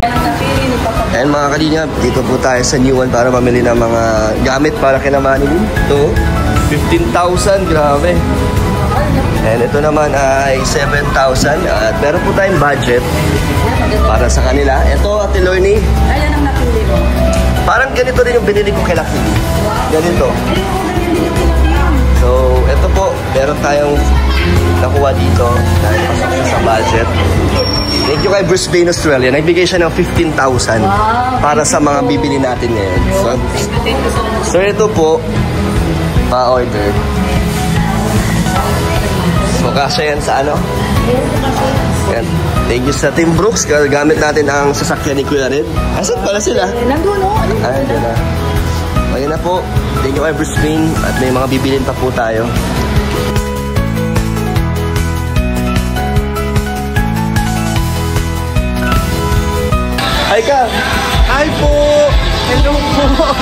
And mga kalingap, dito po tayo sa New One para mamili ng mga gamit para kina Manilyn. Ito, 15,000, grabe. And ito naman ay 7,000 at meron po tayong budget para sa kanila. Ito, Ate Lorny. Ayan ang napili ko. Parang ganito rin yung binili ko kay Lucky. Ganito. So, ito po, meron tayong nakuha dito dahil pasok sa budget. Thank you kay Brisbane, Australia. Nagbigay siya ng 15,000 para sa mga bibili natin ngayon. So ito po, pa-order. So, kasya yan sa ano? Yan. Thank you sa Team Brooks. Gamit natin ang sasakyan ni Kuya Red. Asan pala sila? Nandun o. Ayun na. Ayun na po. Thank you kay Brisbane. At may mga bibilin pa po tayo. Hi ka! Hi po! Hello po!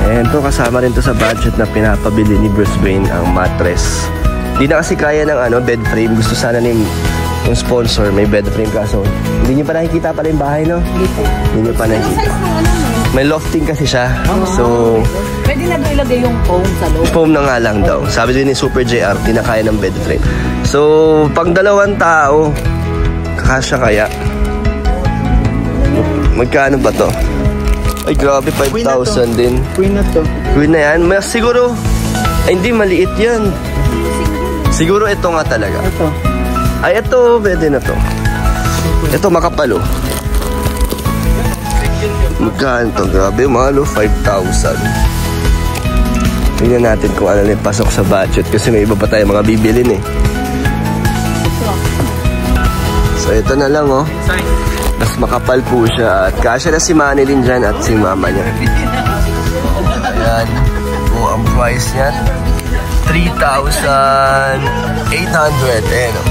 And to kasama rin to sa budget na pinapabili ni Brisbane ang mattress. Hindi na kasi kaya ng bed frame. Gusto sana yung sponsor may bed frame kaso hindi nyo pa nakikita pala yung bahay, no? Hindi nyo pa nakikita. May lofting kasi siya. So pwede na ilagay yung foam sa loob. Foam na nga lang daw. Sabi din ni Super JR, di na kaya ng bed frame. So pang 2 tao, kakasya kaya. Magkano ba to? Ay grabe, 5,000 din. Queen na to. Queen na yan? Mas siguro, ay hindi, maliit yan. Siguro ito nga talaga. Ito. Ay ito, pwede na to. Ito makapalo. Magkano to? Grabe, mahalo, 5,000. Tingnan natin kung ano yung pasok sa budget kasi may iba pa tayo mga bibilin eh. So ito na lang oh. Mas makapal po siya at kasya na si Manilyn dyan at si mama niya. Ayan po ang price niya. 3,800. Ayan o.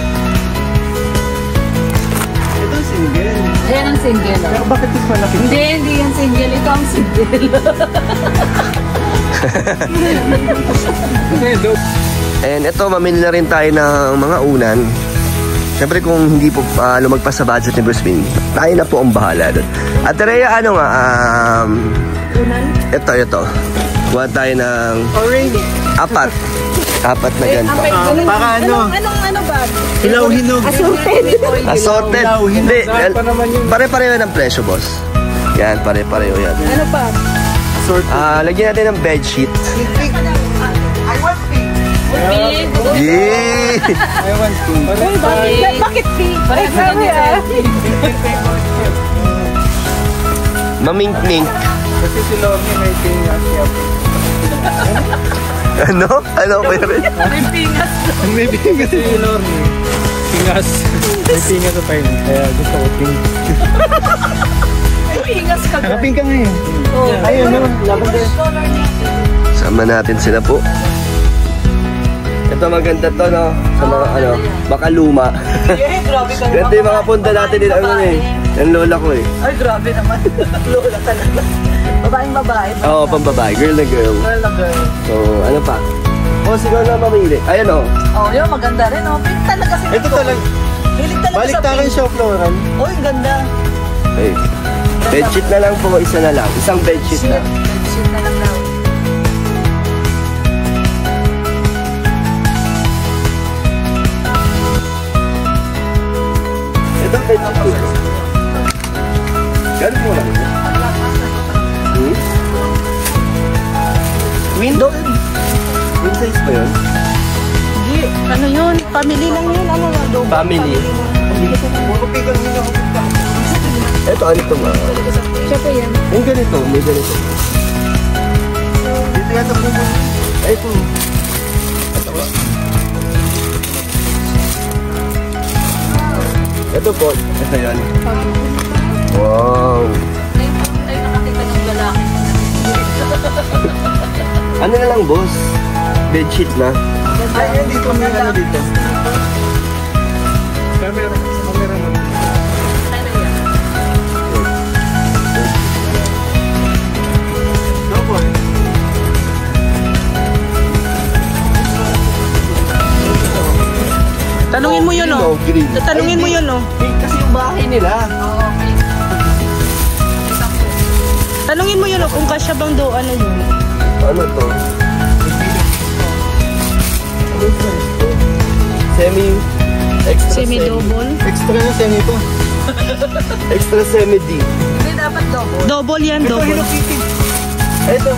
Ito ang single. Ayan ang single. Pero bakit mas malaki? Hindi yan single. Ito ang single. And ito, mamili na rin tayo ng mga unan. Siyempre kung hindi po lumagpas sa budget ni Brisbane, tayo na po ang bahala doon. At Rhea, ano nga, ito. Kuha tayo ng apat na ganito. Para ano? Anong ba? Hilaw-hinog. Assorted. Hindi, pare-pareho ng presyo, boss. Yan, pare-pareho yan. Ano pa? Lagyan natin ng bedsheet. I want pink. Yee! I want pink. Bakit pink? Mamink-mink. Kasi si Lorny may pingas siya. Ano? Ano ko yun? May pingas. May pingas si Lorny. Pingas. May pingas sa pain. Kaya gusto ko pink. May pingas ka. Nakapink ka ngayon. Ayun naman. Lavender. Sama natin sila po. Ito maganda to, no? Sa mga baka luma. Grabe ka naman. Ganda yung mga punta natin din yung lola ko eh. Ay, grabe naman. Lola talaga. Babaeng babae. Oo, pambabae. Girl na girl. Girl na girl. So, ano pa? Siguro na mamili. Ayan o. Yun, maganda rin. Pink talaga sila. Ito talaga. Hilig talaga Balik sa tayo pink. siya floral. Ang ganda. Hey. Bedsheet na lang po. Isa na lang. Isang bedsheet na. Bedsheet na lang daw. Ito bedsheet po. Gano'n mo lang. Window? Queen size ba yun? Hindi. Ano yun? Family lang yun. Ano nga daw? Family. Ito, ano ito nga? Siya po yan. Yung ganito, may ganito. Dito yan sa bumo. Ito. Ito po. Ito yan. Wow. Ay, nakakita ng lalaki. Ano na lang, boss? Bedsheet na. Ay, dito may ano dito. Camera mo. No boy. Tanungin mo yun, Green. Tanungin mo yun, Kasi yung bahay nila. Tanungin mo yun kung kasya bang do, ano yun? Ano to? Semi-double? Extra na semi ito. Extra semi-D. Hindi dapat double. Double yan, Ito, double. Hello Kitty. Ito.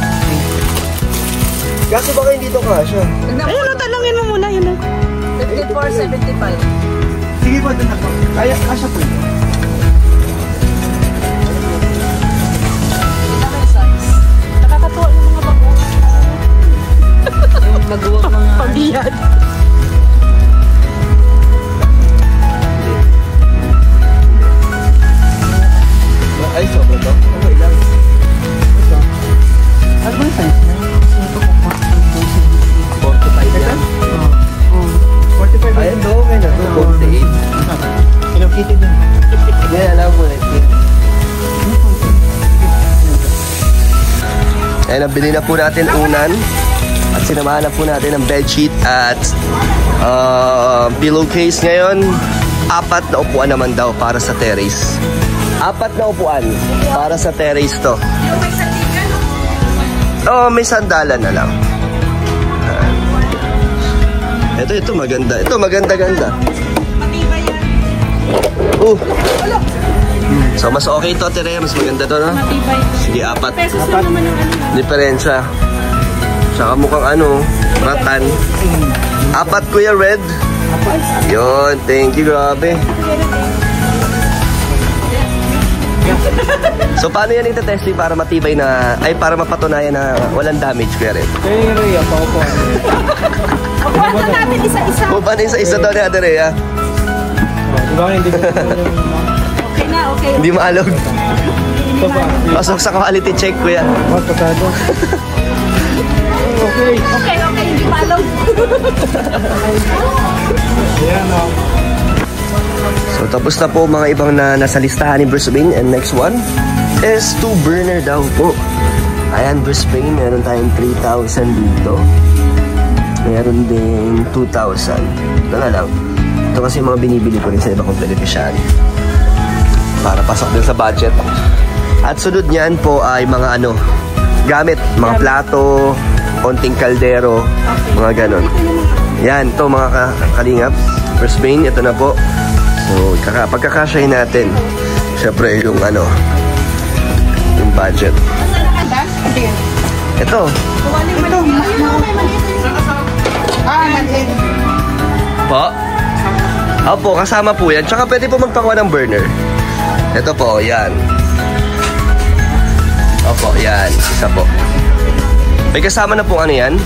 Kaso baka hindi to kasha. Ayun, tanungin mo muna yun. 54, 75. Sige po, doon ako. Kaya, kasya po. Kita may size. Nakakatuwa yung mga bago. Yung mag-uwag mga... Pabiyad. Ay, sobra to. Okay lang. Ano ba yung size na? 45 yan. 45. Ayan to, okay na to. 48. Hello Kitty din. Hindi, alam mo na. Ayan, nabili na po natin unan. At sinamahan na po natin ang bedsheet at pillowcase ngayon. 4 na upuan naman daw para sa terrace. 4 na upuan para sa terrace to. Yung may sandigan, Oo, may sandalan na lang. Ito maganda. Ito maganda-ganda. matibay yan. So, mas okay to, Tere. Mas maganda to, no? Matibay. Sige, 4. Pesos lang naman yung ano. Diferensya. Tsaka mukhang ratan. 4, Kuya Red. Yun, thank you, grabe. So, paano yan ito-testing para matibay na, ay para mapatunayan na walang damage, Kuya Red? Kaya Rhea, paupo. Kuha natin isa-isa. O, paano isa-isa daw ni Ate Rhea? Di ba hindi ko Okay na, okay. Hindi maalog. Ito pa. Pasok sa quality check, Kuya. Oh, pasado. Okay. Okay, hindi malong. Ayan o. So, tapos na po mga ibang na nasa listahan ni Bruce Wayne. And next one is 2 burner daw po. Ayan, Bruce Wayne. Meron tayong 3,000 dito. Meron din 2,000. Ito na lang. Ito kasi mga binibili ko rin sa iba kong beneficiary. Para pasok din sa budget. At sunod niyan po ay mga gamit. Mga plato, konting kaldero, mga ganon. Yan, ito mga kalingap. Bruce Wayne, ito na po. So, pagkakasyahin natin, syempre yung yung budget. Ito. Po? Opo, kasama po yan. Tsaka pwede po magpakuha ng burner. Ito po, yan. Opo, yan. Isa po. May kasama na po yan?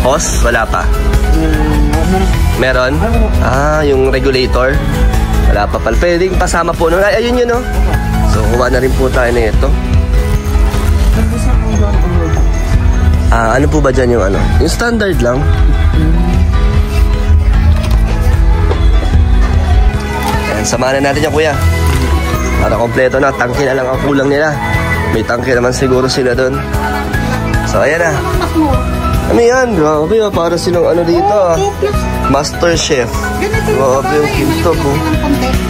Hose? Wala pa. Meron? Ah, yung regulator. Wala pa pala. Pwedeng pasama po nun. Ay, ayun yun, no? So, kuha na rin po tayo na ito. Ano po ba dyan yung Yung standard lang. Ayan, samahan na natin yan, kuya. Para kompleto na. Tangke na lang ang kulang nila. May tangke naman siguro sila doon. So, ayan na. Ano yan? Grabe, para silang dito, Master Chef. Grabe yung kinto po.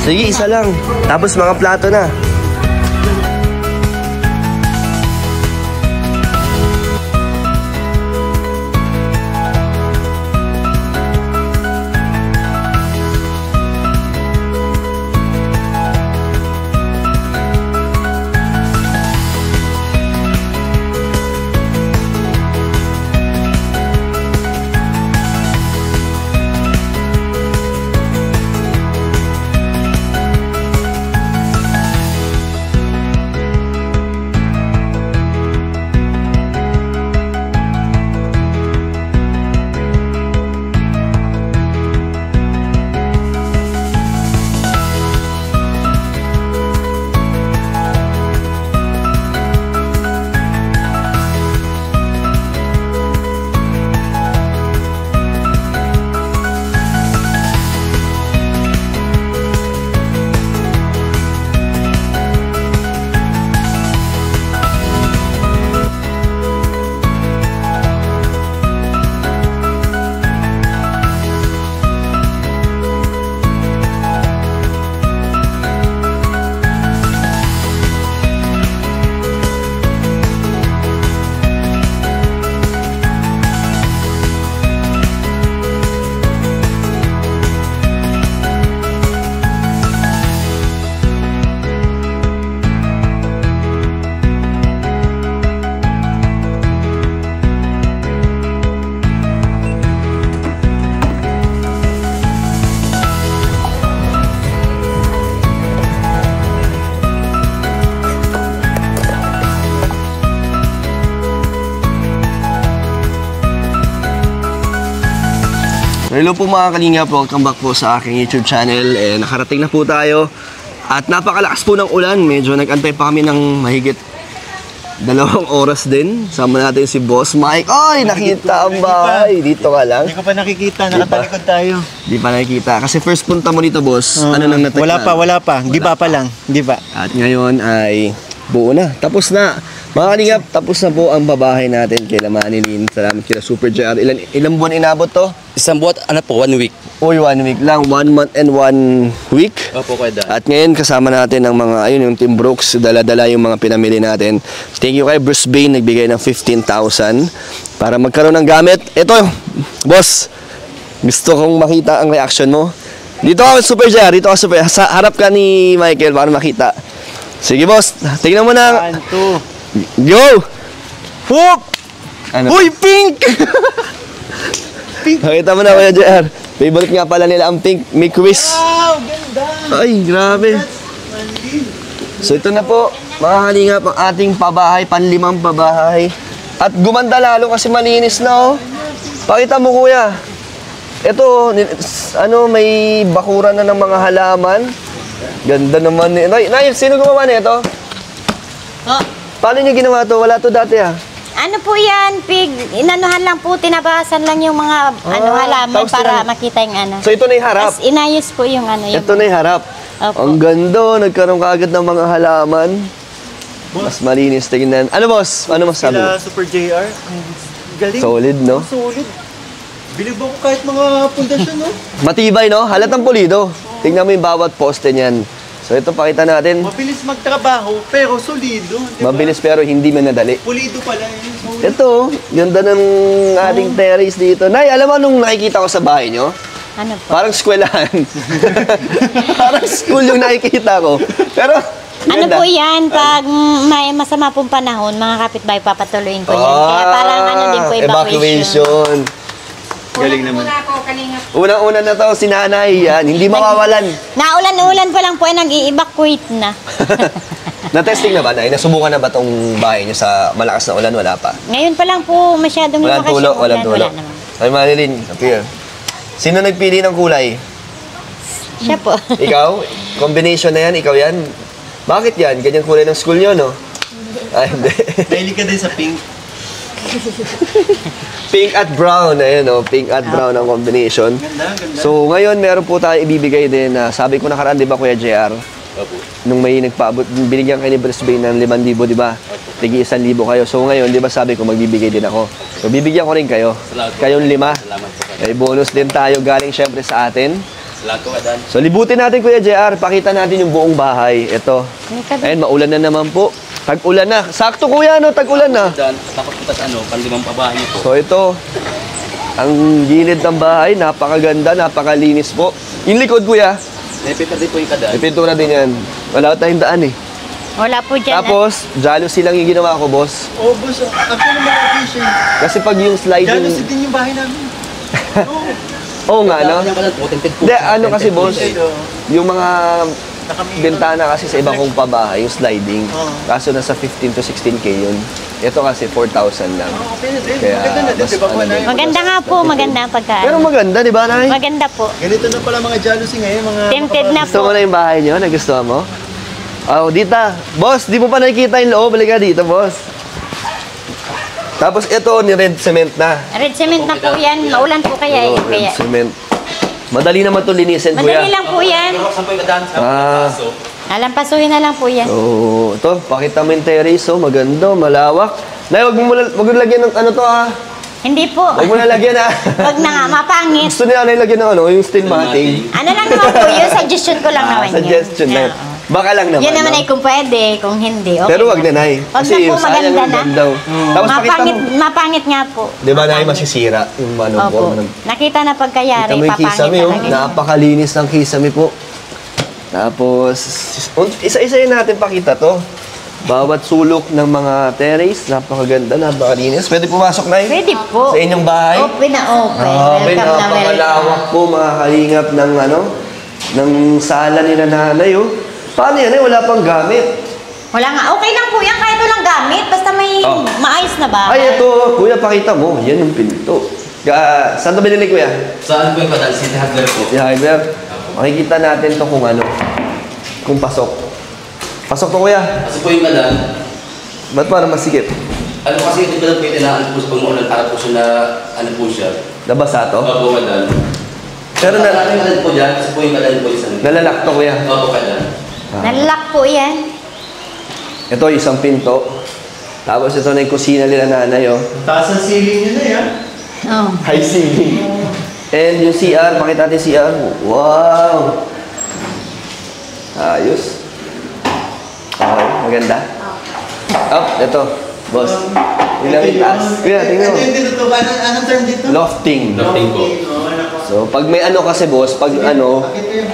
Sige, isa lang. Tapos mga plato na. Hello po mga kalingap, welcome back po sa aking YouTube channel. Nakarating na po tayo at napakalakas po ng ulan. Medyo nag-antay pa kami ng mahigit 2 oras din. Sama natin si Boss Mike. Oy, nakita ang bahay. Dito ka lang. Hindi ko pa nakikita, nakatalikod tayo. Di pa nakikita. Kasi first punta mo dito, Boss. Ano nang natikman? Wala pa. Giba pa lang. Giba. At ngayon ay buo na. Tapos na. Mga kalingap, tapos na po ang babahay natin kay Manilyn. Salamat kila Super JR. Ilang buwan inabot to? Isang buwan, 1 week. Uy, 1 week lang. 1 month and 1 week. Opo, Kuya Dan. At ngayon kasama natin ang mga, ayun, yung Team Brooks. Dala-dala yung mga pinamili natin. Thank you kay Bruce Bain. Nagbigay ng 15,000 para magkaroon ng gamit. Ito, boss. Gusto kong makita ang reaction mo. Dito ka, Super JR. Dito ka, Super. Harap ka ni Michael para makita. Sige, boss. Tingnan mo na. 1, 2. Go! Whoop! Ano? Uy, pink! Pink. Nakita mo na, Kuya JR. Favorite nga pala nila ang pink. May quiz. Wow, ganda. Ay, grabe. So ito na po, mga kalingap, ang ating pabahay, panlimang pabahay. At gumanda lalo kasi malinis na, oh. Pakita mo, Kuya. Ito, may bakuran na ng mga halaman. Ganda naman. Nay, sino gumawa nito? Oh, Paano niyo ginawa to? Wala to dati, ah. ano po yan, pig? Inanuhan lang po, tinabasan lang yung mga halaman tapos para makita yung ano. So ito na yung harap. Tapos inayos po yung ano. Yung Ito na yung harap. Opo. Ang ganda, nagkaroon ka agad ng mga halaman. Mas malinis tingnan. Ano, boss? Ano masabi mo? Sila Super JR. Ang galing. Solid, no? Solid. Bilib ako kahit mga pundasyon, no? Matibay, no? Halatang pulido. Tingnan mo yung bawat poste niyan. So ito, pakita natin. Mabilis magtrabaho, pero solido. Diba? Mabilis pero hindi manadali. Pulido pala yun. Solid. Ito, ganda ng ating terrace dito. Nay, alam mo nung nakikita ko sa bahay nyo? Ano po? Parang eskwelahan. Parang school yung nakikita ko. Pero, Ano ganda. po yan, pag may masama pong panahon, mga kapitbahay, papatuloyin ko yan. Kaya parang ano din po, evacuation. Galing naman. Unang-una na to, si nanay yan. Hindi mawawalan. Naulan-ulan pa lang po ay nag-i-evacuate na. Na-testing na ba, Nay? Nasubukan na ba tong bahay niyo sa malakas na ulan? Wala pa. Ngayon pa lang po masyadong Walang lumakas tulo, yung walang ulan. tulo. Wala naman. Ay, Manilyn, appear. Sino nagpili ng kulay? Siya po. Ikaw? Combination na yan, ikaw yan. Bakit yan? Ganyan kulay ng school nyo, no? Ay, hindi. Mahilig ka din sa pink. Pink at brown, ayun, no? Pink at brown ang combination. Ganda. So, ngayon, meron po tayo ibibigay din na sabi ko nakaraan, di ba, Kuya JR? Nung may nagpaabot, binigyan kayo ni Brisbane ng 5,000, di ba? Tigi 1,000 kayo. So, ngayon, di ba sabi ko, magbibigay din ako. So, bibigyan ko rin kayo. Kayong 5. May bonus din tayo galing syempre sa atin. Salamat po, Kuya Dan. So, libutin natin, Kuya JR. Pakita natin yung buong bahay. Ito. Ayun, maulan na naman po. Tag-ulan na. Sakto, Kuya, no? Tag-ulan na. Dan, tapos punta sa panlimang pabahay niyo po. So, ito. Ang gilid ng bahay, napakaganda, napakalinis po. Yung likod, Kuya. May paper din po yung kadan. May pintura din yan. Wala tayong daan, eh. Wala po dyan. Tapos, jealousy lang yung ginawa ko, boss. Oh, boss. Actually, mga efficient. Kasi pag yung sliding... Jealousy din yung bahay namin. Oo nga, no? Yung kadan po, tinted po. Hindi, ano kasi, boss, Ito. yung mga Nakami- bintana kasi sa ibang kong pabahay, yung sliding. Oo. Kaso nasa 15 to 16K yun. Ito kasi 4,000 lang. Oh, okay na din. Kaya, Maganda na din, mas di ba, ano Kuya din. Nay? Maganda nga po, maganda ang pagkaan. Pero maganda, di ba, Nay? Maganda po. Ganito na pala mga jealousy ngayon, mga... Tempted na Gusto po. mo na yung bahay nyo? Nagustuhan mo? Oh, dita. Boss, di mo pa nakikita yung loob. Balik ka dito, boss. Tapos ito, ni-red cement na. Red cement na po yan. Maulan po kaya. Oh, kaya. red cement. Madali naman ito linisin, Madali kuya. lang po yan. Saan po yung kadan? Alampasuhin na lang po yan. So, ito, pakita mo yung terrace, oh. Maganda, malawak. Nay, wag mo lagyan ng ano to, ha? Hindi po. Wag mo na lagyan, ha? Wag na nga, mapangit. Gusto nila na lagyan ng ano, yung steel matting. Ano lang naman po yun, suggestion ko lang naman yun. Suggestion na. Oo. Baka lang naman, Yun naman no? ay kung pwede, kung hindi, okay. Pero wag na, Nay. Wag Kasi na po, yung sayang maganda yung na. ganda, oh. Tapos pakita Mapangit, mo. mapangit nga po. Di ba, Nay, masisira yung ano po. Opo. Nakita na pagkayari, Kita mo yung papangit kisame, oh. talaga. Napakalinis ng kisame po. Tapos, isa-isa yun natin pakita to. Bawat sulok ng mga terrace, napakaganda, napakalinis. Pwede pumasok, Nay? Pwede po. Sa inyong bahay? Open na open. Grabe, Welcome na welcome. napakalawak po, mga kalingap ng ano, ng sala ni nanay, oh. Paano yan, eh? Wala pang gamit. Wala nga, okay lang po yan kahit walang gamit. Basta may Oh. maayos na ba? Ay, ito, kuya, pakita mo. Yan yung pinto. Saan ito binili, kuya? Saan po yung kadaan? City Hardware po. Si Hyber. Makikita natin to kung ano. Kung pasok. Pasok to, kuya. Kasi po yung kadaan, Ba't parang masikip? ano kasi ito kadaan po yung tinaan po sa pag-uulan para po siya na, ano po siya. Nabasa to? Opo, kadaan. Pero Ano yung kadaan po dyan? Kasi po yung kadaan po yung isang. nalalak to, kuya. Opo, kadaan. Nalak po yan. Ito, isang pinto. Tapos ito na yung kusina nila nanay, oh. Taas ang ceiling nyo na yan. Oh. High ceiling. And yung CR, pakita natin CR. Wow! Ayos. Okay, maganda. Ito, boss. Tingnan yung taas. Kuya, tingnan mo. Ito yung tinutukan. Anong term dito? Lofting. Lofting po. So, pag may ano kasi, boss, pag ano,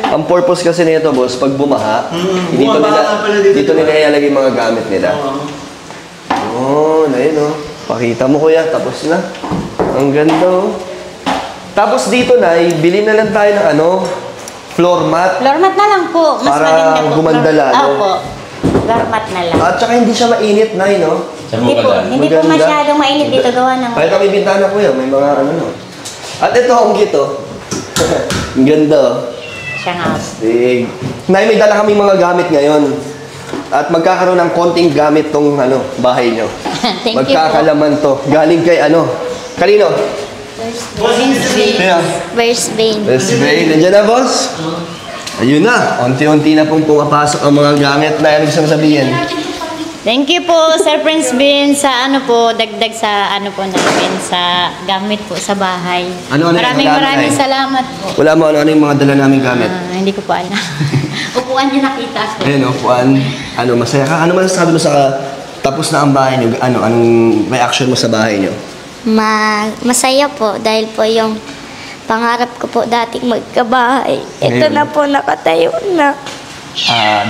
ang purpose kasi nito, boss, pag bumaha, dito nila ilalagay mga gamit nila. Oh, ayun, oh. Pakita mo, kuya. Tapos na. Ang ganda, oh. Tapos dito na, bili na lang tayo ng ano, floor mat. Floor mat na lang po. Mas Para maganda po. gumanda lalo. Opo. Floor mat na lang. At saka hindi siya mainit na, no? Sa Hindi mga po, kadaan. hindi po Maganda. masyadong mainit dito gawa ng... Kahit kami bintana, kuya, may mga ano, no? At ito, ang gito. Ang ganda, oh. Siya nga. Astig. Nay, may dala kaming mga gamit ngayon. At magkakaroon ng konting gamit tong ano, bahay nyo. Thank you po. Magkakalaman to. Galing kay ano? Kanino? Kaya. Where's Bane? Let's Bay. Nandiyan na, boss? Ayun na. Unti-unti na pong pumapasok ang mga gamit na ano gusto mo sabihin. Thank you po, Sir Prince Bean, sa ano po, dagdag sa ano po namin, sa gamit po sa bahay. Ano yan? Maraming Ay. salamat po. Wala mo ano yung mga dala namin gamit. Hindi ko po alam. Upuan niyo nakita ko. Ayun, no, Juan. Ano, masaya ka? Ano masasabi mo sa tapos na ang bahay nyo? Ano, anong reaction mo sa bahay nyo? Masaya po dahil po yung pangarap ko po dating magkabahay. Ito Ayun. na po nakatayo na.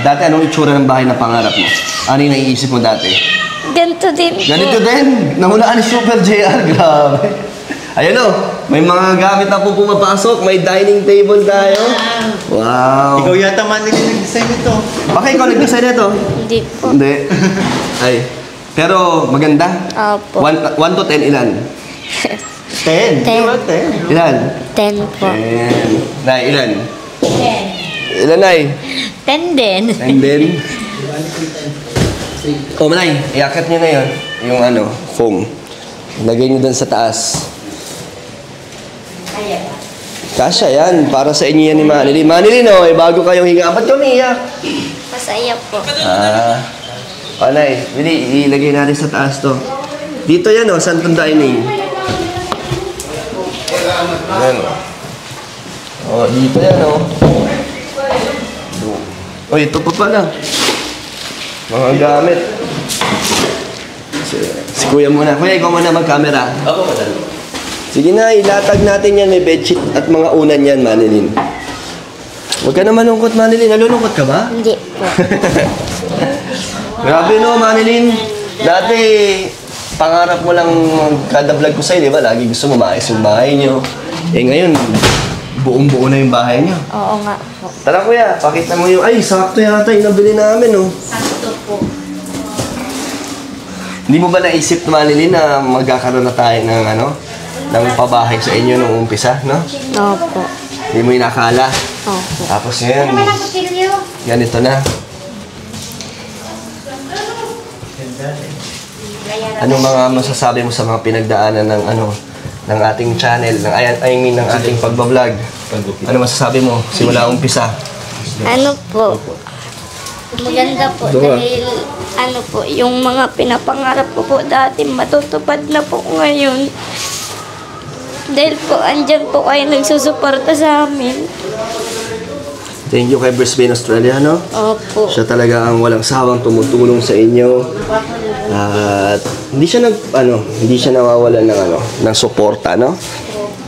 Dati anong itsura ng bahay na pangarap mo? Ano yung naiisip mo dati? Ganito din po. Ganito din. Nahulaan ni Super JR. Grabe. Ayun o. May mga gamit na po pumapasok. May dining table tayo. Wow. Ikaw yata man nag-design ito. Bakit ikaw nag-design nito? Hindi po. Hindi. Ay. Pero maganda. Opo. 1 to 10 ilan? 10. Ten. Di ba 10? Ilan? 10 po. 10. Nay, ilan? 10. Ilan, Nay? 10 din. And then... Oh, Nay. Iakit niyo na yun. Yung ano, foam. Lagay niyo dun sa taas. Kasya yan. Para sa inyo yan ni Manilin. Manilin, oh. Bago kayong higa. Ba't ka umiiyak? Masaya po. Nay. Bili, ilagay natin sa taas to. Dito yan, oh. Santon Dining. Yan, oh. Oh, dito yan, oh. Oh, ito pa pala. Mga gamit. Si Kuya muna. Kuya, ikaw muna mag-camera. Opo, kadaan. Sige na, ilatag natin yan. May bedsheet at mga unan yan, Manilin. Huwag ka na malungkot, Manilin. Nalulungkot ka ba? Hindi po. Grabe no, Manilin. Dati, pangarap mo lang kada vlog ko sa'yo, di ba? Lagi gusto mo maayos yung bahay nyo. Eh ngayon, buong-buo na yung bahay nyo. Oo nga po. Tara kuya, pakita mo yung... Ay, sakto yata yung nabili namin, oh. Sakto po. Hindi mo ba naisip, Manilin, na magkakaroon na tayo ng ano? Ng pabahay sa inyo nung umpisa, no? Opo. Hindi mo inakala. Opo. Tapos ngayon, Ano ang kutilyo? ganito na. Anong mga masasabi mo sa mga pinagdaanan ng ano ng ating channel, ng ating pagbablog? Ano masasabi mo simula umpisa? Ano po? Maganda po Diba? dahil ano po, yung mga pinapangarap ko po dati matutupad na po ngayon. Dahil po andyan po kayo nagsusuporta sa amin. Thank you kay Brisbane, Australia, no? Opo. Siya talaga ang walang sawang tumutulong sa inyo. At hindi siya nawawalan ng suporta, no?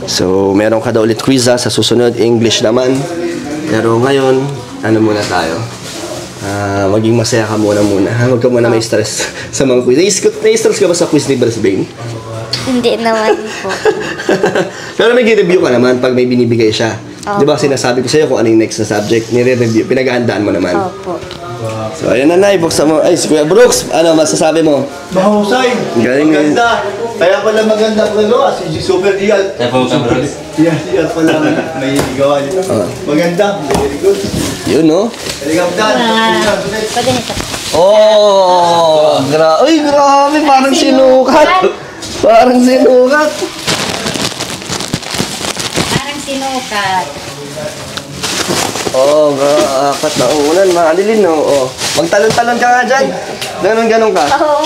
So, meron ka daw ulit quiz sa susunod, English naman. Pero ngayon, ano muna tayo? Maging masaya ka muna. Huwag ka muna may stress sa mga quiz. Na-stress ka ba sa quiz ni Brisbane? Hindi naman po. Pero nag-review ka naman pag may binibigay siya. Di ba sinasabi ko sa'yo kung ano yung next na subject, nire-review, pinag-ahandaan mo naman. Opo. So, ayan na, Nay. Buksan mo. Ay, si Kuya Brooks, ano masasabi mo? Mahusay. Galing yun. Maganda. Kaya pala maganda ang gagawa. Si Super Real. Kaya po, Super. Real pala may gawa nito. Maganda. Very good. Yun, no? Pwede nito. Oh, Uy, grabe. Parang sinukat. Parang sinukat. Parang sinukat. Oh, apat na unan. Maalilin, no? Oh. Magtalon-talon ka nga dyan. Ganon-ganon ka. Oo.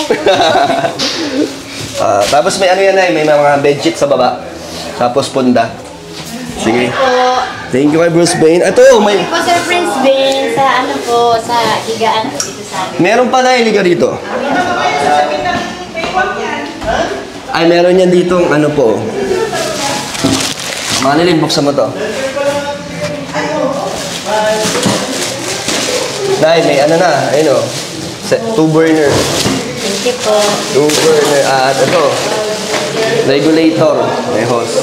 Tapos may ano yan, Nay. May mga bedsheet sa baba. Tapos punda. Sige. Thank you kay Bruce Bain. Ito, may... Po, Sir Prince Bin, sa ano po, sa higaan po dito sa amin. Meron pa na iliga dito. Ay, meron yan dito ano po. Manilin, buksan mo to. Nay, may ano na, ayun o. 2 burner. Thank you po. 2 burner. At ito, regulator. May hose.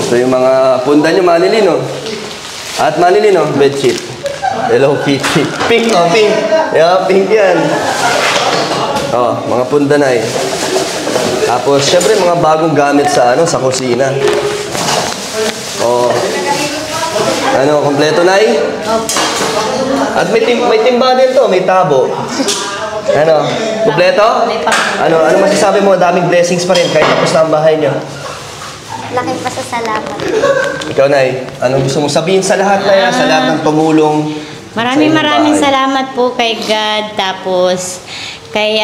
Ito yung mga punda nyo, Manilin o. At Manilin o, bedsheet. Hello Kitty. Pink o, pink. Yeah, pink yan. Oh, mga punda na eh. Tapos, syempre, mga bagong gamit sa ano, sa kusina. Oh. Ano, kompleto na eh? At may timba din to, may tabo. Ano, kompleto? Ano masasabi mo? Daming blessings pa rin kahit tapos na ang bahay niyo. Laki pa sa salamat. Ikaw, Nay, anong gusto mong sabihin sa lahat na yan? Sa lahat ng tumulong? Maraming salamat po kay God. Tapos, kay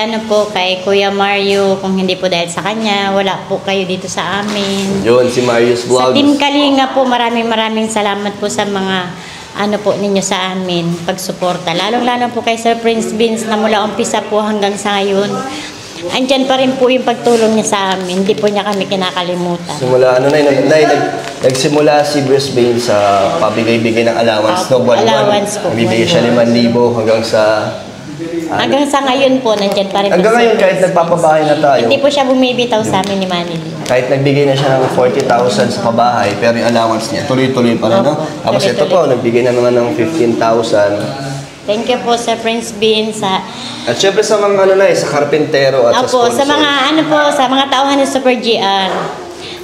kay Kuya Mario. Kung hindi po dahil sa kanya, wala po kayo dito sa amin. Yun, si Marius Sa Vlogs. Team Kalinga po, maraming salamat po sa mga po ninyo sa amin, pagsuporta. Lalong-lalo po kay Sir Prince Vince na mula umpisa po hanggang sa ngayon. Andyan pa rin po yung pagtulong niya sa amin. Hindi po niya kami kinakalimutan. Simula, nagsimula si Bruce Bain sa pabigay-bigay ng allowance, no? Buwan-buwan. Allowance po. Bibigay siya 5,000 hanggang sa... Hanggang sa ngayon po, nandyan pa rin po. Hanggang ngayon, kahit nagpapabahay na tayo. Hindi po siya bumibitaw sa amin ni Manny. Kahit nagbigay na siya ng 40,000 sa pabahay, pero yung allowance niya, tuloy-tuloy pa rin, no? Tapos ito po, nagbigay na naman ng 15,000. Thank you po sa Prince Bean, sa... At syempre sa mga sa karpentero at sa Opo, sponsor. sa mga sa mga tauhan ni Super GR.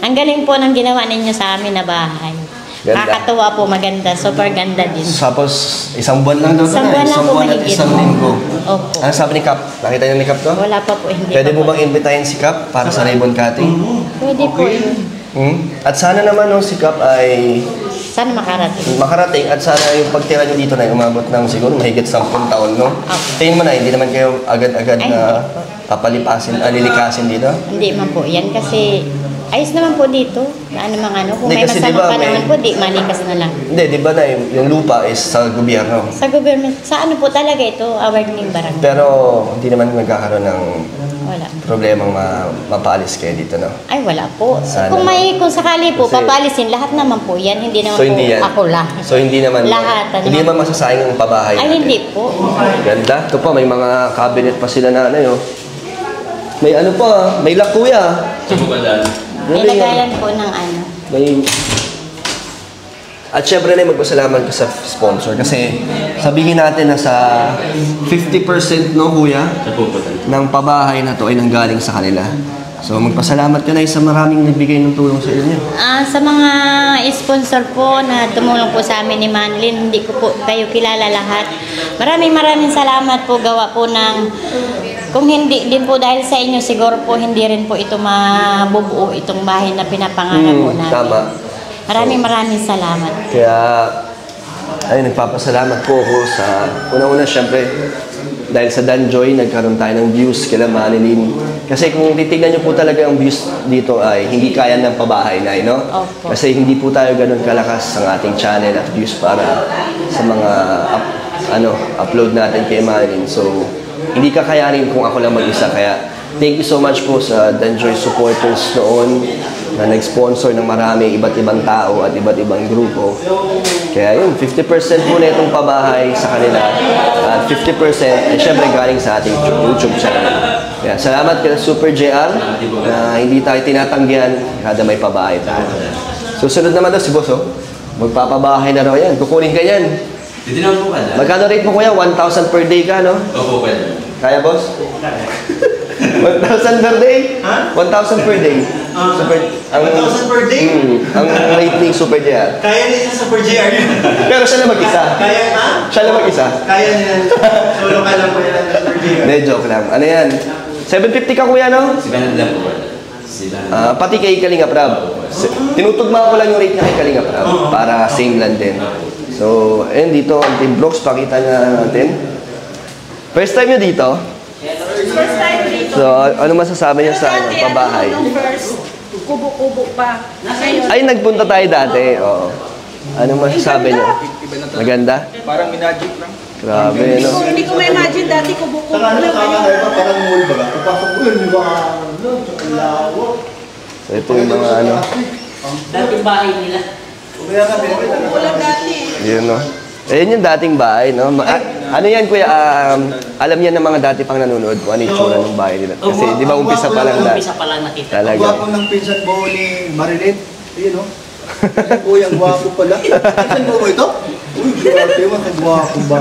Ang galing po ng ginawa ninyo sa amin na bahay. Ganda. Nakakatuwa po, maganda. Super ganda din. Tapos, isang buwan lang daw Isang buwan lang po at mahigit. isang linggo. Opo. Ano sabi ni Cap? Nakita niyo ni Cap to? Wala pa po, hindi Pwede pa mo po. bang invitahin si Cap para sa ribbon cutting? Pwede po yun. At sana naman si Cap ay Sana makarating. makarating at sana yung pagtira niyo dito na umabot ng siguro mahigit 10 taon, no? Okay. Tingin mo na, hindi naman kayo agad-agad Ay, na hindi po. papalipasin, lilikasin dito? Hindi man po yan kasi ayos naman po dito. Kung Hindi, may kasi masamang diba, panahon may- po, di malikas na lang. Hindi, di ba na yung lupa is sa gobyerno? Sa gobyerno, sa ano po talaga ito, award ng barangay. Pero hindi naman magkakaroon ng Wala. problemang mapaalis kayo dito, no? Ay, wala po. Sana Kung sakali po, Kasi- papalisin, lahat naman po yan. Hindi naman So, po hindi yan? ako lang. So, hindi naman, Lahat, ano hindi naman. naman masasayang yung pabahay Ay, natin. hindi po. Ganda. Ito pa, may mga cabinet pa sila na oh. May ano pa, may lakuya. Sa bukalan. May lagayan po ng ano. May... At syempre na magpasalamat ka sa sponsor kasi sabihin natin na sa 50% no kuya Sa bukalan. ng pabahay na to ay nanggaling sa kanila. So magpasalamat ka na sa maraming nagbigay ng tulong sa inyo. Sa mga sponsor po na tumulong po sa amin ni Manlin, hindi ko po kayo kilala lahat. Maraming salamat po, gawa po ng... Kung hindi din po dahil sa inyo, siguro po hindi rin po ito mabubuo itong bahay na pinapangarap po namin. Tama. Maraming salamat. Kaya, ay nagpapasalamat po ako sa, una-una syempre, dahil sa Danjoy, nagkaroon tayo ng views kila Manilin. Kasi kung titignan nyo po talaga ang views dito ay hindi kaya ng pabahay na, no? Opo. Kasi hindi po tayo ganun kalakas ang ating channel at views para sa mga upload natin kay Manilin. So, hindi kakayanin kung ako lang mag-isa. Kaya, thank you so much po sa Danjoy supporters noon na nag-sponsor ng marami iba't ibang tao at iba't ibang grupo. Kaya yun, 50% po na itong pabahay sa kanila at 50% ay syempre galing sa ating YouTube channel. Kaya salamat kay Super JR na hindi tayo tinatanggihan kada may pabahay tayo. Susunod naman daw si Boss, oh. Magpapabahay na raw yan. Kukunin ka yan. Dito naman po kada. Magkano rate mo kuya? 1,000 per day ka, no? Opo, pwede. Kaya, boss? 1,000 per day? Ha? 1,000 per day. Super, 1,000 per day? Ang rate ni Super JR. Kaya nila sa Super JR yun. Pero siya lang mag-isa. Kaya, ha? Siya lang mag-isa. Kaya nila. Solo ka lang po yan sa Super JR. Hindi, joke lang. Ano yan? 750 ka kuya, no? Si Bernard lang po. Si Bernard. Pati kay Kalinga Prab. Tinutugma ko lang yung rate niya kay Kalinga Prab. Para same lang din. So, ayun dito, ang Team Vlogs, pakita na natin. First time nyo dito? First time dito. So, ano masasabi niyo sa ano, pabahay? Nung first, kubo-kubo pa. Ngayon, Ay, nagpunta tayo dati. Oo. Ano masasabi niyo? Maganda? Parang minagic lang. Grabe, no? hindi ko ma-imagine dati kubo-kubo Saka ano, lang. nakakaya pa, parang mall ba? Kapasok ko yun, di ba? Ang lawak. So, ito yung mga ano. Dating bahay nila. Kaya ka, binibita na. Kubo lang dati. Yun, no? Ayun yung dating bahay, no? Ano yan, kuya? Alam yan ng mga dati pang nanonood kung ano yung tsura ng bahay nila. Kasi, di ba, umpisa pa lang dati. Umpisa pa lang nakita. Ang Talaga. gwapo ng pinsan mo ni Marilyn. Ayun, no? Uy, ang gwapo pala. Pinsan mo ito? Uy, grabe mo, ang gwapo ba?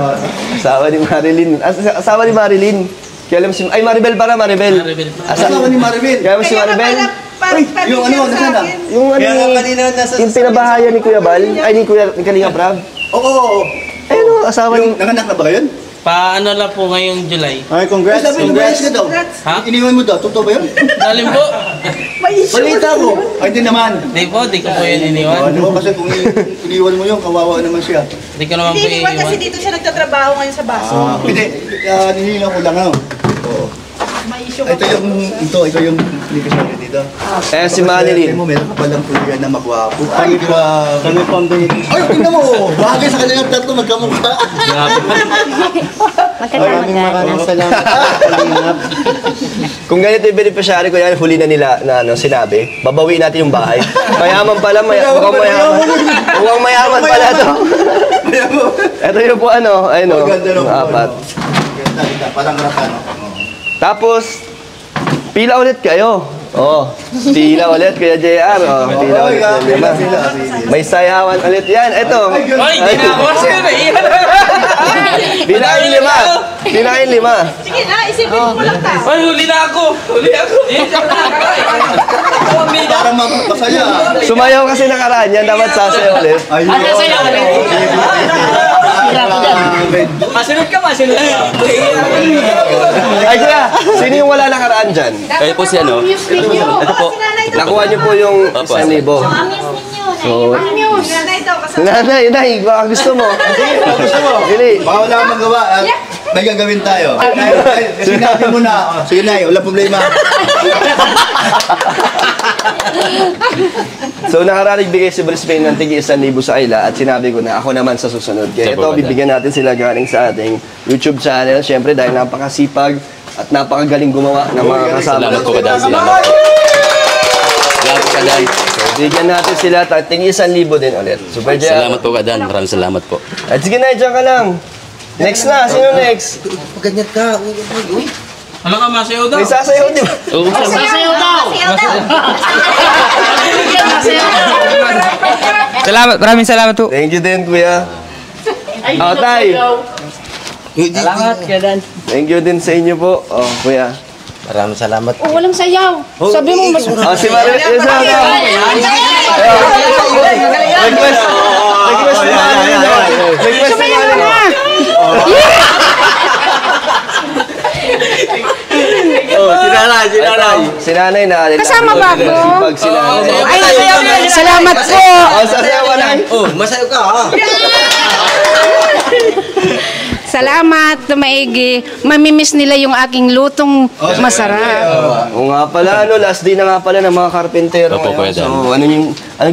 Asawa ni Marilyn. Asawa ni Marilyn. Kaya alam si... Ay, Maribel para, Maribel. Asawa ni Marilyn. Kaya alam si Maribel. Uy, yung ano, nasaan na? Yung ano, Kaya nga kanina nasa... yung pinabahayan ni Kuya Bal. Ay, ni Kalinga Prab. Oo. Ayun, no, asawa ni... Yung nanganak na ba kayo? Paano lang po ngayong July? Ay, congrats. Sabi, congrats ka daw. Ha? Iniwan mo daw. Totoo ba yun? Dalim po. Balita mo. Ay, hindi naman. Di po, di ko po yun Oh, iniwan. di ba kasi kung iniwan mo yun, kawawa naman siya. Di ko naman po Hindi iniwan kasi iniwan. dito siya nagtatrabaho ngayon sa baso. Hindi. Ninilang ko lang, ano? Oo. May issue Ito yung likas natin dito. Eh, si Manilyn. Mo, meron ka palang tuloy na magwapo. Ay, grabe. Kami pang ganyan. Ay, tingnan mo. Bagay sa kanilang tatlo, magkamukha. Magkano. salamat. Kung ganito yung beneficiary ko yan, huli na nila na ano, sinabi, babawiin natin yung bahay. Mayaman pala, mukhang mayaman. Mukhang mayaman pala to. Ito yung po ano, ayun o, yung apat. Ganda, parang ratano. Tapos, pila ulit kayo. Oh, pila ulit Kuya JR. Oh, pila ulit yan, di ba? May sayawan ulit yan. Ito. Ay, di na ako kasi naiyan. Pila kayong lima. Pila kayong lima. Sige na, isipin mo lang ta. Ay, huli na ako. Huli ako. Parang masaya. Sumayaw kasi nakaraan yan. Dapat sasayaw ulit. Ayun. Masunod ka, masunod ka. Ay, kuya, sino yung wala nakaraan dyan? Kayo po si ano? Ito po. Nakuha niyo po yung 1,000. So, Nanay daw kasama. nanay, baka gusto mo. Gusto mo? Dili. Baka wala kang magawa. May gagawin tayo. Sinabi mo na. Sige na, wala problema. So, nakaranig bigay si Brisbane ng tigi 1,000 sa Ayla at sinabi ko na ako naman sa susunod. Kaya ito, bibigyan natin sila galing sa ating YouTube channel. Siyempre, dahil napakasipag at napakagaling gumawa ng mga kasama. Salamat po kadan. Salamat. Salamat po kadan. So, bigyan natin sila at tigi 1,000 din ulit. Super Jaya. Salamat po kadan. Maraming salamat po. At sige na, dyan ka lang. Next na, sino next? Pagganyan ka. Ano ka, masayaw daw? May sasayaw, di ba? Oo, Masayaw daw! Salamat, maraming salamat po. Thank you din, kuya. Tay. Salamat, Kadan. Thank you din sa inyo po. Oh, kuya. Maraming salamat. Oh, walang sayaw. Sabi mo, mas... Oh, si Mario. Yes, Request. Request si Mario. Request si Mario. Oh, sinanay na. Kasama ba ako? Pag sinanay. Ay, salamat po! Oh, sasayawan na. Oh, masayo ka ha. Salamat, maigi. Mamimiss nila yung aking lutong masarap. Oo nga pala, ano, last day na nga pala ng mga karpentero. Opo, ngayon. kuya Dan. So, ano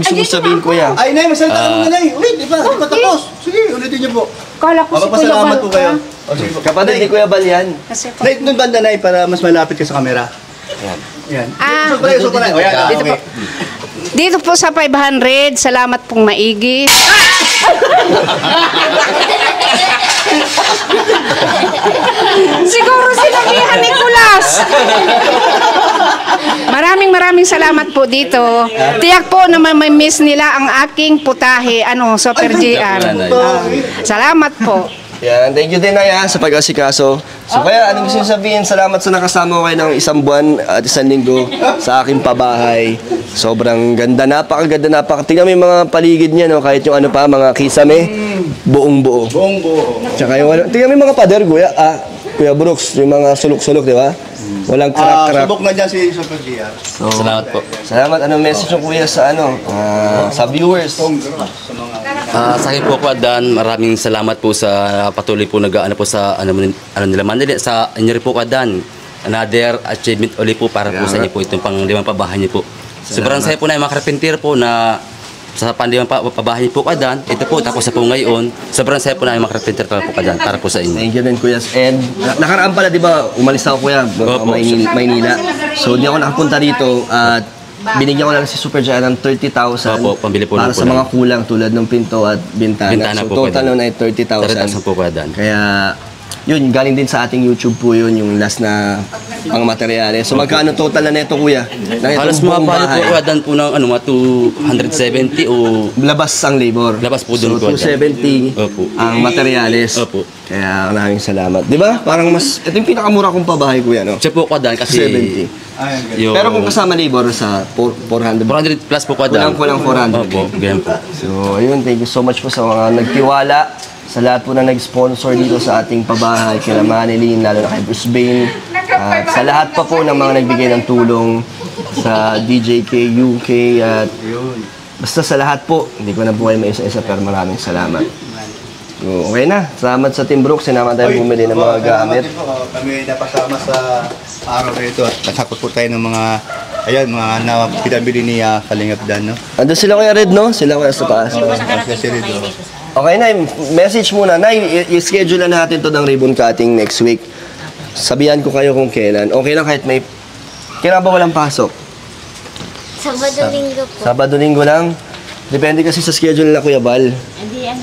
gusto mo sabihin, kuya? Ay, Nay, masalita ka muna, Nay. Ulit, di ba? Matapos. Sige, ulitin niyo po. Kala ko si Kuya Mapapasalamat Bal po kayo. ka. O, sige po. Kapatid ni Kuya Bal yan. Kasi pa. Nay, doon banda, Nay, para mas malapit ka sa camera. Yan. Ah, Usap pa, Nay. O, yan. dito po. Dito po sa 500, salamat pong maigi. Siguro sinabihan ni Kulas. Maraming salamat po dito. Tiyak po na may-miss nila ang aking putahe, Super JR. Salamat po. Yan, thank you din Nay sa pag-asikaso. So kaya, anong gusto niyo sabihin? Salamat sa nakasama ko kayo ng 1 buwan at 1 linggo sa aking pabahay. Sobrang ganda, napakaganda, tingnan mo yung mga paligid niya, no? Kahit yung mga kisame, buong buo. Tsaka yung, tingnan mo yung mga pader, Kuya Brooks, yung mga sulok-sulok, di ba? Walang crack-crack. Subok na dyan si Super JR. So, Salamat po. Salamat. Anong message yung kuya sa sa viewers? Sa akin po, Kuadan, maraming salamat po sa patuloy po nag-ano po sa nila Manila. Sa inyo rin po, Kuadan. Another achievement ulit po para po sa inyo po itong pang-limang pabahay niyo po. Sobrang saya po na yung mga karpenter po na sa pang-limang pabahay niyo po, Kuadan. Ito po, tapos na po ngayon. Sobrang saya po na yung mga karpenter po, Kuadan, para po sa inyo. Thank you din, Kuya. And nakaraan pala, di ba, umalis ako, Kuya, Maynila. So, hindi ako nakapunta dito at binigyan ko lang si Super Jaya ng 30,000 pambili po para sa mga kulang tulad ng pinto at bintana. So, po, total nun ay 30,000. 30,000 po, Kuadan. Kaya, yun, galing din sa ating YouTube po yun, yung last na pang materyales. So, magkano total na neto, Kuya? Halos mga paano po, Kuadan po ng 270 o... Labas ang labor. Labas po doon, so, 270 ang materyales. Opo. Kaya maraming salamat. Di ba? Parang ito yung pinakamura kong pabahay, Kuya, no? Siya po, Kuadan, kasi... 70. Pero kung kasama labor sa 400. 400 plus po, Kuadan. Kulang 400. Opo, ganyan po. So, ayun, thank you so much po sa mga nagtiwala, sa lahat po na nag-sponsor dito sa ating pabahay, kila Manilyn, lalo na kay Bruce Bain, at sa lahat pa po ng mga nagbigay ng tulong sa DJK UK, at basta sa lahat po, hindi ko na po kayo may isa-isa, pero maraming salamat. So, okay na, salamat sa Team Brooks, sinama tayo bumili ng mga gamit. Kami napasama sa araw na ito at nasakot po tayo ng mga mga pinabili ni Kalingap Dan, no? Andun sila Kuya Red, no? Sila Kuya sa taas. Okay, Nay, message muna. Nay, i-schedule na natin to ng ribbon cutting next week. Sabihan ko kayo kung kailan. Okay lang kahit may... Kailan ba walang pasok? Sabado-linggo po. Sabado-linggo lang? Depende kasi sa schedule nila Kuya Bal.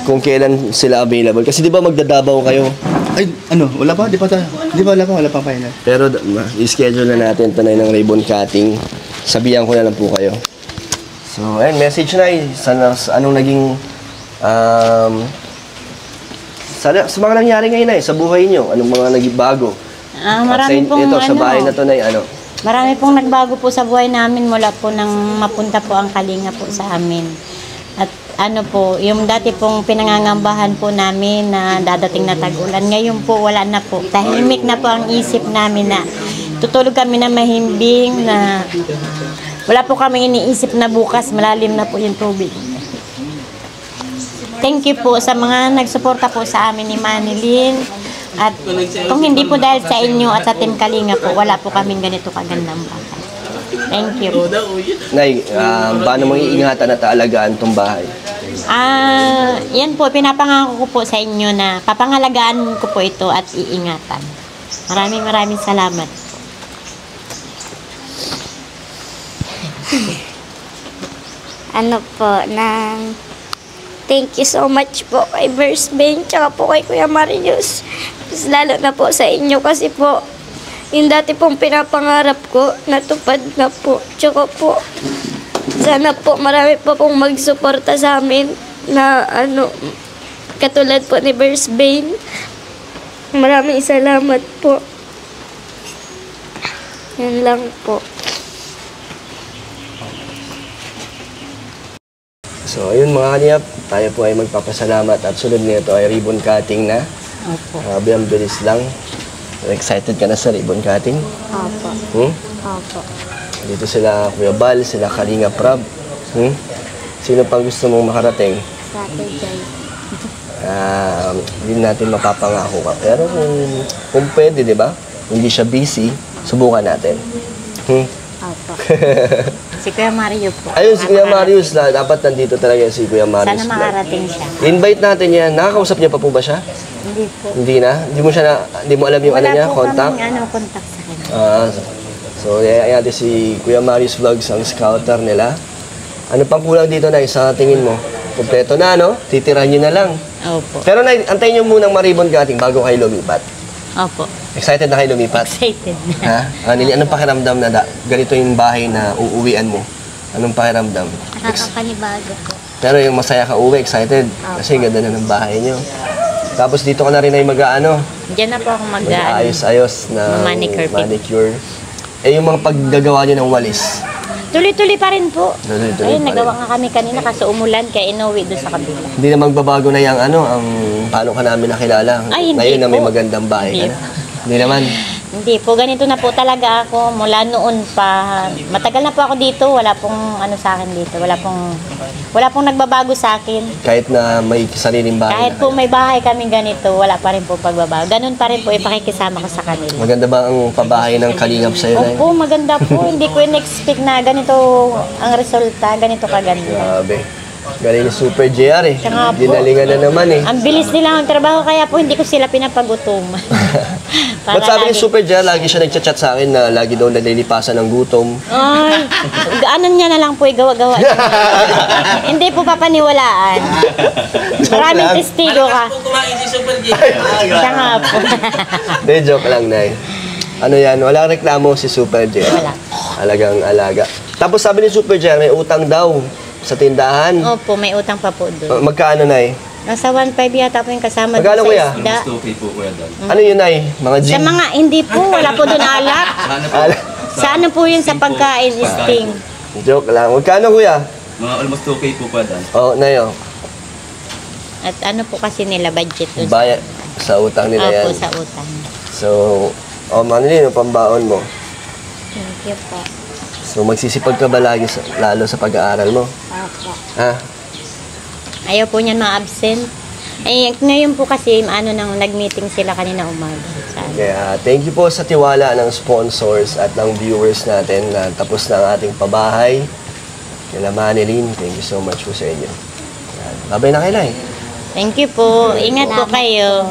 Kung kailan sila available. Kasi di ba magdadabaw kayo? Ay, wala pa? Di pa tayo? Wala pang final. Pero i-schedule na natin ito na ng ribbon cutting. Sabihan ko na lang po kayo. So, ayun, message na anong naging sa mga nangyari ngayon sa buhay nyo, anong mga naging bago? Marami pong ito, sa bahay na to na Marami pong nagbago po sa buhay namin mula po nang mapunta po ang Kalinga po sa amin. At yung dati pong pinangangambahan po namin na dadating na tag-ulan, ngayon po wala na po. Tahimik na po ang isip namin na tutulog kami na mahimbing, na wala po kami iniisip na bukas malalim na po yung tubig. Thank you po sa mga nagsuporta po sa amin ni Manilyn. At kung hindi po dahil sa inyo at sa Team Kalinga po, wala po kaming ganito kagandang bahay. Thank you. Nay, paano mo iingatan at aalagaan itong bahay? Yan po, pinapangako ko po sa inyo na papangalagaan ko po ito at iingatan. Maraming salamat. Thank you so much po kay Bruce Bain, tsaka po kay Kuya Marius. Lalo na po sa inyo kasi po, yung dati pong pinapangarap ko, natupad na po. Tsaka po, sana po marami pa pong magsuporta sa amin na katulad po ni Bruce Bain. Maraming salamat po. Yan lang po. So, ayun mga kaniyap, tayo po ay magpapasalamat at sunod nito ay ribbon cutting na. Opo. Grabe, ang bilis lang. Excited ka na sa ribbon cutting? Opo. Opo. Dito sila Kuya Bal, sila Kalinga Prab. Sino pang gusto mong makarating? Saturday. Hindi natin mapapangako ka. Pero kung pwede, di ba? Hindi siya busy, subukan natin. Opo. Si Kuya Mario po. Ayun, si Kuya Marius, dapat nandito talaga si Kuya Marius. Sana makarating siya. Invite natin yan. Nakakausap niya pa po ba siya? Hindi po. Hindi na? Hindi mo alam yung niya, contact? Wala po kaming contact sa kanya. So, yayain natin si Kuya Marius Vlogs, ang scouter nila. Ano pang kulang dito, Nay, sa tingin mo? Kompleto na, no? Titirahan nyo na lang. Opo. Pero, Nay, antayin nyo munang ma-ribbon cutting bago kayo lumipat. Opo. Excited na kayo lumipat? Excited na. Ha? Annalyn, anong pakiramdam na ganito yung bahay na uuwian mo? Anong pakiramdam? Nakakapanibago po. Pero yung masaya ka uwi, excited. Kasi ganda na ng bahay niyo. Tapos dito ka na rin ay mag-ano? Diyan na po ako Mag-ayos-ayos na manicure. Eh yung mga paggagawa niyo ng walis. Tuloy-tuloy pa rin po. Tuloy-tuloy Ayun, pa nagawa nga kami kanina kasi umulan kaya inuwi doon sa kabila. Hindi na magbabago na yung ano, ang paano ka namin nakilala. Ay, hindi Ngayon na may po. magandang bahay ka Hindi. na. Hindi naman. Hindi po, ganito na po talaga ako mula noon pa. Matagal na po ako dito, wala pong ano sa akin dito. Wala pong nagbabago sa akin. Kahit na may sariling bahay Kahit na po kayo. may bahay kami ganito, wala pa rin po pagbabago. Ganun pa rin po ipakikisama ko sa kanila. Maganda ba ang pabahay ng Kalingap sa'yo na Opo, maganda po. Hindi ko in-expect na ganito ang resulta, ganito kaganda. Grabe. Galing ni Super JR eh. Siya nga po. Dinalingan na naman eh. Ang bilis nila magtrabaho kaya po hindi ko sila pinapagutom. Ba't sabi ni Super JR, lagi siya nagchat-chat sa akin na lagi daw nalilipasan ng gutom. Ay, gaanan niya na lang po, gawa-gawa. Hindi po papaniwalaan. Maraming testigo ka. Kung kumain si Super J. Siya nga po. Hindi, joke lang, Nay. Ano yan, walang reklamo si Super JR. Wala. Alagang alaga. Tapos sabi ni Super JR, may utang daw sa tindahan. Opo, may utang pa po doon. Magkano, Nay? Nasa 1.5 yata po yung kasama Magkano, doon kuya? sa isda. Okay po kuya Dan. Ano yun, Nay? Mga Sa gin? mga, hindi po, wala po doon alak. Sa ano po yun sa pagkain, sting. Joke lang. Magkano, kuya? Mga almost 2K po kuya Dan. Oh, Nay, oh. At ano po kasi nila budget doon. Bayad sa utang nila yan. Opo, sa utang. So, Manilin, yung pambaon mo. Thank you po. So, magsisipag ka ba lagi lalo sa pag-aaral mo? Opo. Ha? Ayaw po niyan ma-absent. Eh, ngayon po kasi, nag-meeting sila kanina umaga. Saan? Kaya, thank you po sa tiwala ng sponsors at ng viewers natin na tapos na ang ating pabahay. Kila Manilin, thank you so much po sa inyo. Yan. Babay na kayo, Nay. Thank you po. Ingat po kayo.